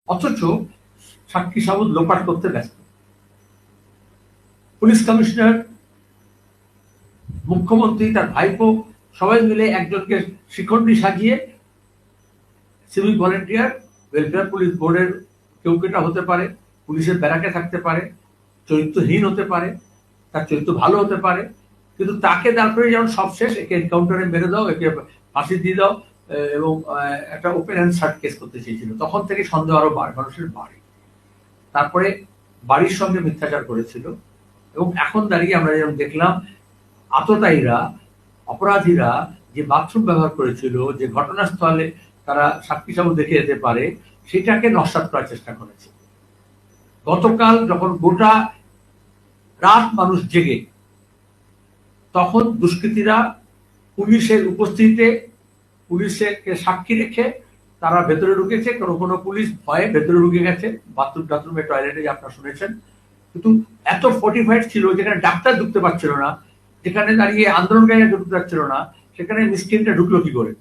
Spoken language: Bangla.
অথচ সাক্ষী সাবুত লোপাট করতে ব্যস্ত। পুলিশ কমিশনার, মুখ্যমন্ত্রী, তার ভাইপো সবাই মিলে একজনকে শিখণ্ডী সাজিয়ে সিভিক ভলেন্টিয়ার, ওয়েলফেয়ার পুলিশ বোর্ডের কেউ কেটা হতে পারে, পুলিশের ব্যারাকে থাকতে পারে, চরিত্রহীন হতে পারে, তার চরিত্র ভালো হতে পারে, কিন্তু তাকে তারপরে যেমন সব শেষ, একে এনকাউন্টারে মেরে দাও, একে ফাঁসি দিয়ে দাও, এবং একটা ওপেন হ্যান্ড শার্ট কেস করতে চেয়েছিল। তখন থেকে সন্দেহ আরো মানুষের বাড়ে। তারপরে বাড়ির সঙ্গে মিথ্যাচার করেছিল, এবং এখন দাঁড়িয়ে আমরা যেরকম দেখলাম আততায়ীরা, অপরাধীরা যে বাথরুম ব্যবহার করেছিল, যে ঘটনাস্থলে তারা সাক্ষী সাবুত দেখে যেতে পারে, সেটাকে নস্যাৎ করার চেষ্টা করেছে। গতকাল যখন গোটা রাত মানুষ জেগে, তখন দুষ্কৃতীরা পুলিশের উপস্থিতিতে পুলিশকে সাক্ষী রেখে তারা ভেতরে ঢুকেছে। কোনো কোনো পুলিশ ভয়ে ভেতরে ঢুকে গেছে, বাথরুম টাথরুমে, টয়লেটে, আপনারা শুনেছেন। কিন্তু এত ফোর্টিফাইড ছিল, যেখানে ডাক্তার ঢুকতে পারছিল না, যেখানে দাঁড়িয়ে আন্দোলনকারীরা ঢুকতে পারছিল না, সেখানে মিসকিনটা ঢুকলো কি করে?